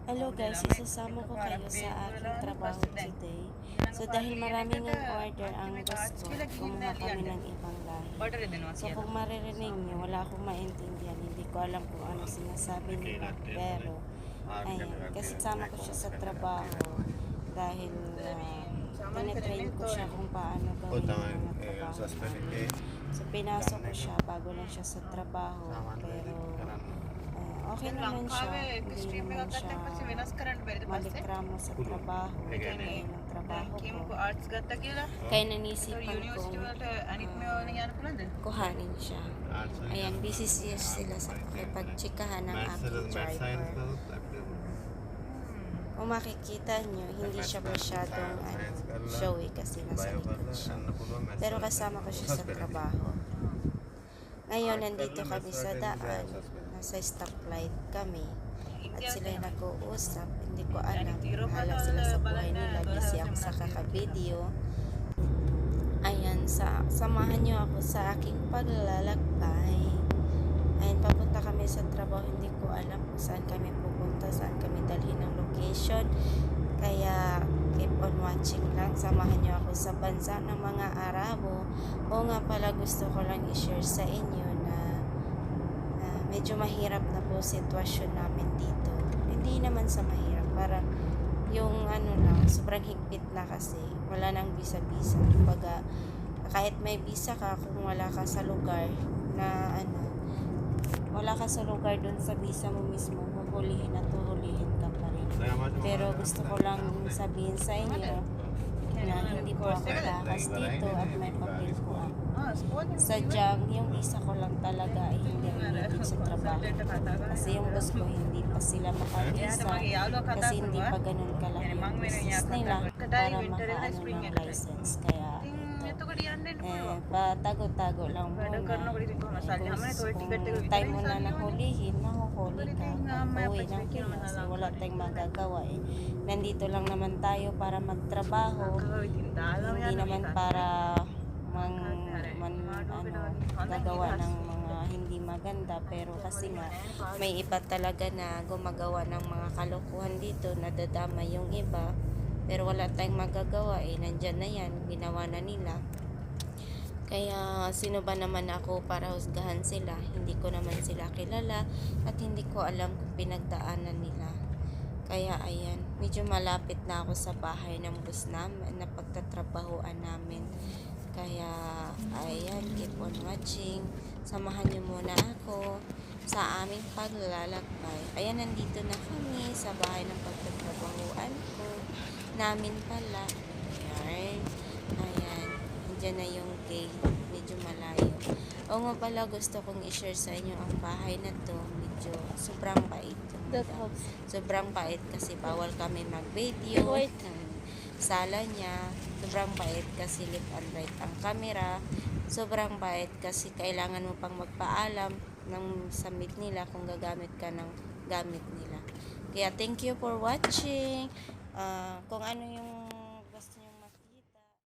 Hello guys, isasama ko kayo sa aking trabaho today. So dahil maraming ang order ang boss ko, kumuha kami ng ibang lahi. So kung maririnig nyo, wala akong maintindihan. Hindi ko alam kung ano sinasabi nila. Pero, ayun, kasi sama ko siya sa trabaho dahil tinitrain ko siya kung paano gawin yung mga trabaho namin. So pinasok ko siya bago lang siya sa trabaho. Pero, okay naman siya, hindi naman siya malikramo sa trabaho, kaya ng trabaho ko. Kaya nanisipan kong kuhanin siya. Ayan, busy sila sa pakipagtsikahan ng aking driver. Kung makikita nyo, hindi siya masyadong showy kasi nasa likod siya. Pero kasama ko siya sa trabaho. Ngayon, nandito kami sa daan. Nasa stoplight kami. At sila'y nag-uusap. Hindi ko alam. Bahala sila sa buhay nila. Busy ako sa kaka-video. Ayan, samahan nyo ako sa aking paglalakbay. Ayan, papunta kami sa trabaho. Hindi ko alam kung saan kami pupunta, saan kami dalhin ng location. Kaya, keep on watching lang. Samahan nyo ako sa bansa ng mga Arabo. O nga pala, gusto ko lang i-share sa inyo na medyo mahirap na po sitwasyon namin dito. Hindi naman sa mahirap. Para yung sobrang higpit na kasi. Wala nang visa-visa. Kumbaga, kahit may visa ka, kung wala ka sa lugar na wala ka sa lugar dun sa visa mo mismo, huhulihin at huhulihin ka pa rin. Pero gusto ko lang sabihin sa inyo na hindi po ako takas dito at may papel po ako. Sadyang yung visa ko lang talaga ay hindi related sa trabaho. Kasi yung boss ko hindi pa sila makavisa kasi hindi pa ganun kalaki yung business nila para makaano ng license. Kaya patago-tago lang muna. Kung time mo na nahulihin, mahuhuli ka. Uwi ng Pinas. Wala tayong magagawa eh. Nandito lang naman tayo para magtrabaho. Hindi naman para gagawa ng mga hindi maganda. Pero kasi nga, may iba talaga na gumagawa ng mga kalokohan dito. Nadadama yung iba. Pero wala tayong magagawa eh. Nandyan na yan. Ginawa na nila. Kaya sino ba naman ako para husgahan sila? Hindi ko naman sila kilala at hindi ko alam kung pinagdaanan nila. Kaya ayan, medyo malapit na ako sa bahay ng boss namin na pagtatrabahuan namin. Kaya ayan, keep on watching. Samahan niyo muna ako sa aming paglalakbay. Ayan, nandito na kami sa bahay ng pagtatrabahuan ko. Namin pala. Ayan. Ayan. Diyan na yung gate. Medyo malayo. O nga pala, gusto kong i-share sa inyo ang bahay na to. Medyo sobrang pait. Sobrang pait kasi bawal kami mag-video ng sala niya. Sobrang pait kasi left and right ang camera. Sobrang pait kasi kailangan mo pang magpaalam ng submit nila kung gagamit ka ng gamit nila. Kaya thank you for watching. Kung ano yung